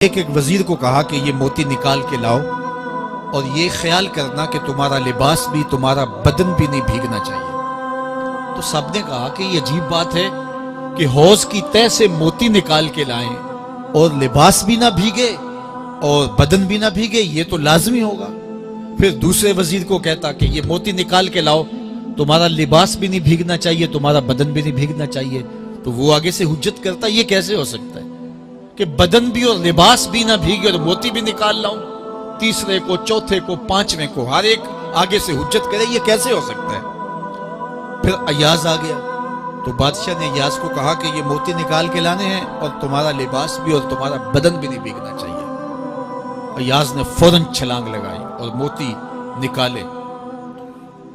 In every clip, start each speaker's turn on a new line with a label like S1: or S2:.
S1: ایک وزیر کو کہا کہ یہ موتی نکال کے لاؤ اور یہ خیال کرنا کہ تمہارا لباس بھی تمہارا بدن بھی نہیں بھیگنا چاہیے۔ تو سب نے کہا کہ یہ عجیب بات ہے کہ حوض کی تہ سے موتی نکال کے لائیں اور لباس بھی نہ بھیگے اور بدن بھی نہ بھیگے، یہ تو لازمی ہوگا۔ پھر دوسرے وزیر کو کہتا کہ یہ موتی نکال کے لاؤ، تمہارا لباس بھی نہیں بھیگنا چاہیے، تمہارا بدن بھی نہیں بھیگنا چاہیے۔ تو وہ آگے سے حجت کرتا یہ کیسے ہو سکتا ہے کہ بدن بھی اور لباس بھی نہ بھیگے اور موتی بھی نکال لاؤں؟ تیسرے کو، چوتھے کو، پانچویں کو، ہر ایک آگے سے حجت کرے، یہ کیسے ہو سکتا ہے؟ پھر ایاز آ گیا تو بادشاہ نے ایاز کو کہا کہ یہ موتی نکال کے لانے ہیں اور تمہارا لباس بھی اور تمہارا بدن بھی نہیں بھیگنا چاہیے۔ ایاز نے فوراً چھلانگ لگائی اور موتی نکالے۔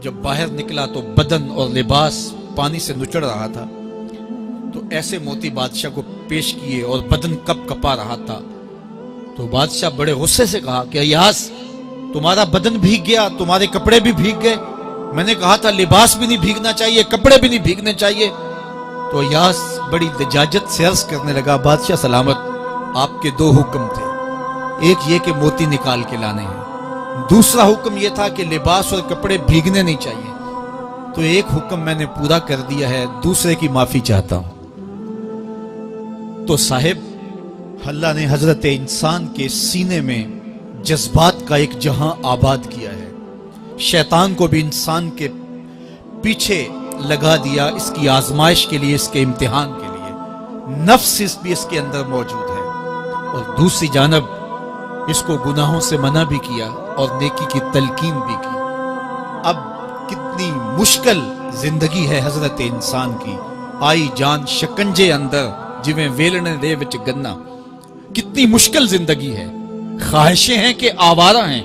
S1: جب باہر نکلا تو بدن اور لباس پانی سے نچڑ رہا تھا، تو ایسے موتی بادشاہ کو پیش کیے اور بدن کپ کپا رہا تھا۔ تو بادشاہ بڑے غصے سے کہا کہ ایاز، تمہارا بدن بھیگ گیا، تمہارے کپڑے بھی بھیگ گئے، میں نے کہا تھا لباس بھی نہیں بھیگنا چاہیے، کپڑے بھی نہیں بھیگنے چاہیے۔ تو ایاز بڑی لجاجت سے عرض کرنے لگا، بادشاہ سلامت، آپ کے دو حکم تھے، ایک یہ کہ موتی نکال کے لانے ہیں، دوسرا حکم یہ تھا کہ لباس اور کپڑے بھیگنے نہیں چاہیے۔ تو ایک حکم میں نے پورا کر دیا ہے، دوسرے کی معافی چاہتا ہوں۔ تو صاحب، اللہ نے حضرت انسان کے سینے میں جذبات کا ایک جہاں آباد کیا ہے، شیطان کو بھی انسان کے پیچھے لگا دیا اس کی آزمائش کے لیے، اس کے امتحان کے لیے۔ نفس بھی اس کے اندر موجود ہے، اور دوسری جانب اس کو گناہوں سے منع بھی کیا اور نیکی کی تلقین بھی کی۔ اب کتنی مشکل زندگی ہے حضرت انسان کی، آئی جان شکنجے اندر جویں ویلنے دے وچ گنا، کتنی مشکل زندگی ہے۔ خواہشیں ہیں کہ آوارہ ہیں،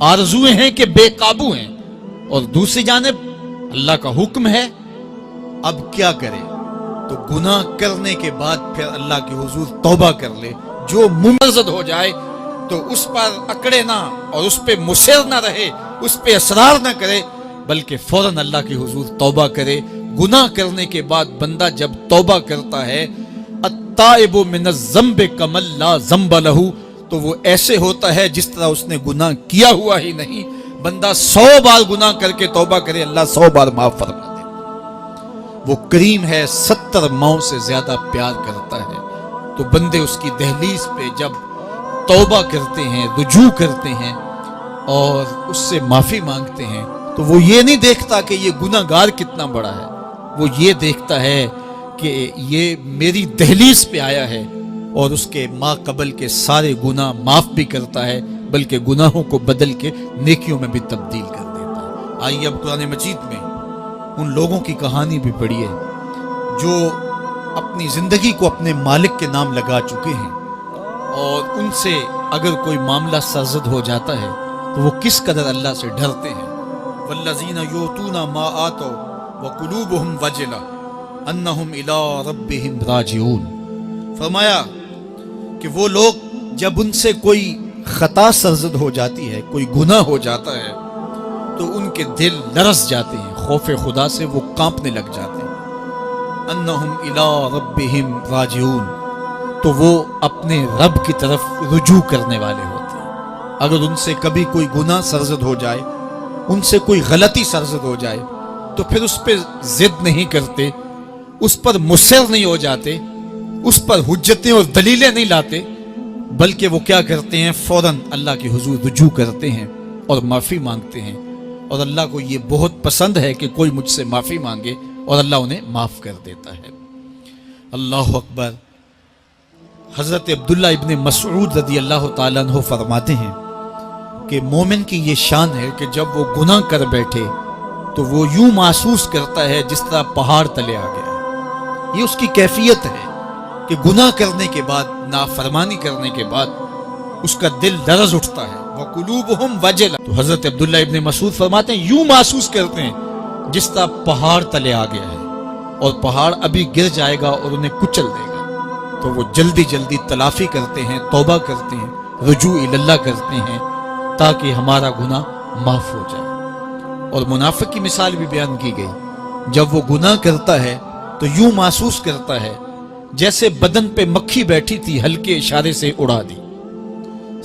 S1: آرزویں ہیں کہ بے قابو ہیں، اور دوسری جانب اللہ کا حکم ہے۔ اب کیا کرے؟ تو گناہ کرنے کے بعد پھر اللہ کے حضور توبہ کر لے، جو ممرزد ہو جائے تو اس پر اکڑے نہ اور اس پہ مصر نہ رہے، اس پہ اصرار نہ کرے، بلکہ فوراً اللہ کے حضور توبہ کرے۔ گناہ کرنے کے بعد بندہ جب توبہ کرتا ہے، التائب من الذنب کمن لا ذنب لہ، تو وہ ایسے ہوتا ہے جس طرح اس نے گناہ کیا ہوا ہی نہیں۔ بندہ 100 بار گناہ کر کے توبہ کرے، اللہ 100 بار معاف فرما دے۔ وہ کریم ہے، 70 ماؤں سے زیادہ پیار کرتا ہے۔ تو بندے اس کی دہلیز پہ جب توبہ کرتے ہیں، رجوع کرتے ہیں اور اس سے معافی مانگتے ہیں، تو وہ یہ نہیں دیکھتا کہ یہ گناہ گار کتنا بڑا ہے، وہ یہ دیکھتا ہے کہ یہ میری دہلیز پہ آیا ہے اور اس کے ما قبل کے سارے گناہ معاف بھی کرتا ہے، بلکہ گناہوں کو بدل کے نیکیوں میں بھی تبدیل کر دیتا ہے۔ آئیے اب قرآن مجید میں ان لوگوں کی کہانی بھی پڑھیے جو اپنی زندگی کو اپنے مالک کے نام لگا چکے ہیں، اور ان سے اگر کوئی معاملہ سرزد ہو جاتا ہے تو وہ کس قدر اللہ سے ڈرتے ہیں۔ والذین یؤتون ما آتوا وقلوبہم وجلہ انہم الی ربہم راجعون۔ فرمایا کہ وہ لوگ جب ان سے کوئی خطا سرزد ہو جاتی ہے، کوئی گناہ ہو جاتا ہے، تو ان کے دل لرز جاتے ہیں، خوف خدا سے وہ کانپنے لگ جاتے ہیں۔ انہم الی ربہم راجعون، تو وہ اپنے رب کی طرف رجوع کرنے والے ہوتے ہیں۔ اگر ان سے کبھی کوئی گناہ سرزد ہو جائے، ان سے کوئی غلطی سرزد ہو جائے، تو پھر اس پہ ضد نہیں کرتے، اس پر مصر نہیں ہو جاتے، اس پر حجتیں اور دلیلیں نہیں لاتے، بلکہ وہ کیا کرتے ہیں؟ فوراً اللہ کے حضور رجوع کرتے ہیں اور معافی مانگتے ہیں۔ اور اللہ کو یہ بہت پسند ہے کہ کوئی مجھ سے معافی مانگے، اور اللہ انہیں معاف کر دیتا ہے۔ اللہ اکبر۔ حضرت عبداللہ ابن مسعود رضی اللہ تعالیٰ عنہ فرماتے ہیں کہ مومن کی یہ شان ہے کہ جب وہ گناہ کر بیٹھے تو وہ یوں محسوس کرتا ہے جس طرح پہاڑ تلے آ گیا ہے۔ یہ اس کی کیفیت ہے کہ گناہ کرنے کے بعد، نافرمانی کرنے کے بعد اس کا دل لرز اٹھتا ہے۔ وَقُلُوبُهُمْ وَجِلَةٌ، تو حضرت عبداللہ ابن مسعود فرماتے ہیں یوں محسوس کرتے ہیں جس طرح پہاڑ تلے آ گیا ہے، اور پہاڑ ابھی گر جائے گا اور انہیں کچل دے گا۔ تو وہ جلدی جلدی تلافی کرتے ہیں، توبہ کرتے ہیں، رجوع اللہ کرتے ہیں، تاکہ ہمارا گناہ معاف ہو جائے۔ اور منافق کی مثال بھی بیان کی گئی، جب وہ گناہ کرتا ہے تو یوں محسوس کرتا ہے جیسے بدن پہ مکھی بیٹھی تھی، ہلکے اشارے سے اڑا دی۔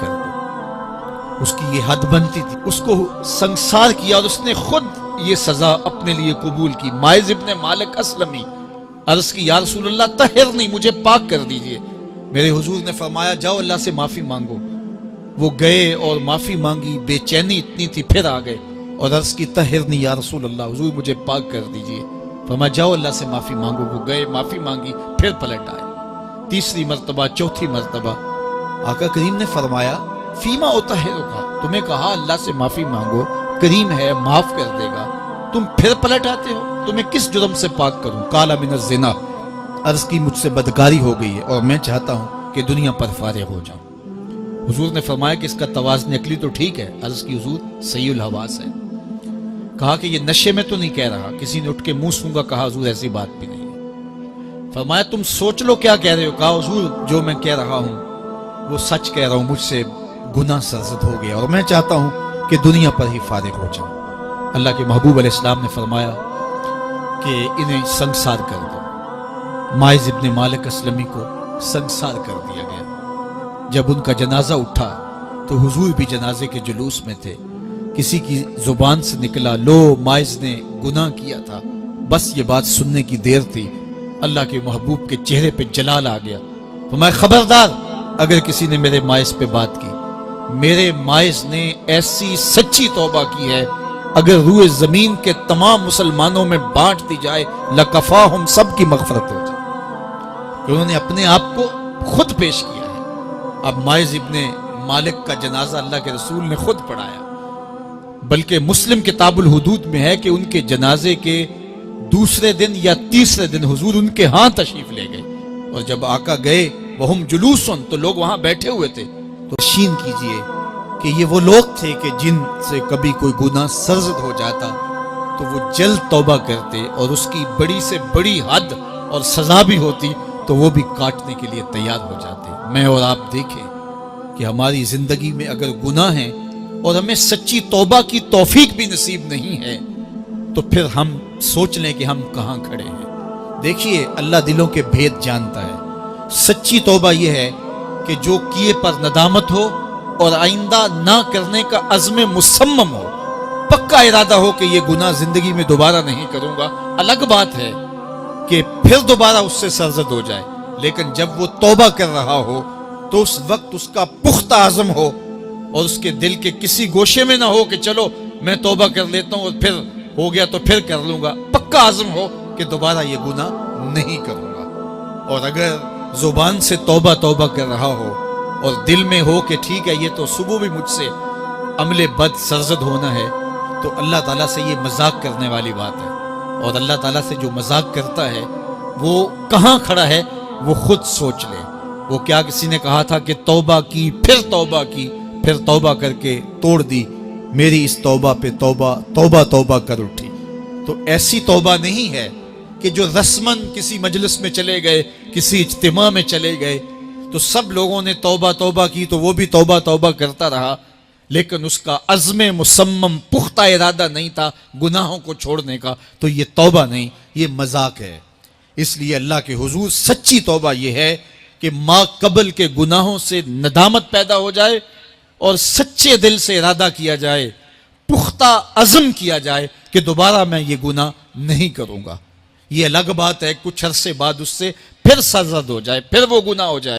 S1: کر دو۔ اس کی یہ حد بنتی تھی، اس کو سنسار کیا اور اس نے خود یہ سزا اپنے لیے قبول کی۔ مائز ابن مالک اسلمی عرض کی، یا رسول اللہ طہرنی، مجھے پاک کر دیجئے۔ میرے حضور نے فرمایا جاؤ اللہ سے معافی مانگو۔ وہ گئے اور معافی مانگی، بے چینی اتنی تھی، پھر آ گئے اور عرض کی طہرنی یا رسول اللہ، حضور مجھے پاک کر دیجئے۔ فرمایا جاؤ اللہ سے معافی مانگو۔ وہ گئے، معافی مانگی، پھر پلٹ آئے، تیسری مرتبہ، چوتھی مرتبہ۔ آقا کریم نے فرمایا فیما اطہرک، تمہیں کہا اللہ سے معافی مانگو، کریم ہے معاف کر دے گا، تم پھر پلٹ آتے ہو، تمہیں کس جرم سے پاک کروں؟ قال من الزنا، عرض کی مجھ سے بدکاری ہو گئی ہے اور میں چاہتا ہوں کہ دنیا پر فارغ ہو جاؤں۔ حضور نے فرمایا کہ اس کا توازن عقلی تو ٹھیک ہے؟ عرض کی حضور صحیح الحواس ہے۔ کہا کہ یہ نشے میں تو نہیں کہہ رہا؟ کسی نے اٹھ کے منہ سونگا، کہا حضور ایسی بات بھی نہیں ہے۔ فرمایا تم سوچ لو کیا کہہ رہے ہو؟ کہا حضور جو میں کہہ رہا ہوں وہ سچ کہہ رہا ہوں، مجھ سے گناہ سرزد ہو گیا اور میں چاہتا ہوں کہ دنیا پر ہی فارغ ہو جاؤں۔ اللہ کے محبوب علیہ السلام نے فرمایا کہ انہیں سنسار کر دو۔ مائز ابن مالک اسلمی کو سنسار کر دیا گیا۔ جب ان کا جنازہ اٹھا تو حضور بھی جنازے کے جلوس میں تھے۔ کسی کی زبان سے نکلا لو مائز نے گناہ کیا تھا، بس یہ بات سننے کی دیر تھی، اللہ کے محبوب کے چہرے پہ جلال آ گیا۔ فرمایا خبردار اگر کسی نے میرے مائز پہ بات کی، میرے مائز نے ایسی سچی توبہ کی ہے اگر روئے زمین کے تمام مسلمانوں میں بانٹ دی جائے لکفاہم، سب کی مغفرت ہو جائے۔ کہ انہوں نے اپنے آپ کو خود پیش کیا ہے۔ اب مائز ابن مالک کا جنازہ اللہ کے رسول نے خود پڑھایا، بلکہ مسلم کتاب الحدود میں ہے کہ ان کے جنازے کے دوسرے دن یا تیسرے دن حضور ان کے ہاں تشریف لے گئے، اور جب آقا گئے وہم جلوسن، تو لوگ وہاں بیٹھے ہوئے تھے۔ تو یقین کیجئے کہ یہ وہ لوگ تھے کہ جن سے کبھی کوئی گناہ سرزد ہو جاتا تو وہ جلد توبہ کرتے، اور اس کی بڑی سے بڑی حد اور سزا بھی ہوتی تو وہ بھی کاٹنے کے لیے تیار ہو جاتے۔ میں اور آپ دیکھیں کہ ہماری زندگی میں اگر گناہ ہیں اور ہمیں سچی توبہ کی توفیق بھی نصیب نہیں ہے تو پھر ہم سوچ لیں کہ ہم کہاں کھڑے ہیں۔ دیکھیے اللہ دلوں کے بھید جانتا ہے۔ سچی توبہ یہ ہے کہ جو کیے پر ندامت ہو اور آئندہ نہ کرنے کا عزم مصمم ہو، پکا ارادہ ہو کہ یہ گناہ زندگی میں دوبارہ نہیں کروں گا۔ الگ بات ہے کہ پھر دوبارہ اس سے سرزد ہو جائے، لیکن جب وہ توبہ کر رہا ہو تو اس وقت اس کا پختہ عزم ہو اور اس کے دل کے کسی گوشے میں نہ ہو کہ چلو میں توبہ کر لیتا ہوں اور پھر ہو گیا تو پھر کر لوں گا۔ پکا عزم ہو کہ دوبارہ یہ گناہ نہیں کروں گا۔ اور اگر زبان سے توبہ توبہ کر رہا ہو اور دل میں ہو کہ ٹھیک ہے یہ تو صبح بھی مجھ سے عمل بد سرزد ہونا ہے، تو اللہ تعالیٰ سے یہ مذاق کرنے والی بات ہے۔ اور اللہ تعالیٰ سے جو مذاق کرتا ہے وہ کہاں کھڑا ہے وہ خود سوچ لے۔ وہ کیا کسی نے کہا تھا کہ توبہ کی، پھر توبہ کی، پھر توبہ کر کے توڑ دی، میری اس توبہ پہ توبہ توبہ توبہ کر اٹھی۔ تو ایسی توبہ نہیں ہے کہ جو رسماً کسی مجلس میں چلے گئے، کسی اجتماع میں چلے گئے تو سب لوگوں نے توبہ توبہ کی تو وہ بھی توبہ توبہ کرتا رہا، لیکن اس کا عزم مصمم پختہ ارادہ نہیں تھا گناہوں کو چھوڑنے کا، تو یہ توبہ نہیں، یہ مذاق ہے۔ اس لیے اللہ کے حضور سچی توبہ یہ ہے کہ ما قبل کے گناہوں سے ندامت پیدا ہو جائے اور سچے دل سے ارادہ کیا جائے، پختہ عزم کیا جائے کہ دوبارہ میں یہ گناہ نہیں کروں گا۔ یہ الگ بات ہے کچھ عرصے بعد اس سے پھر سرزد ہو جائے، پھر وہ گناہ ہو جائے۔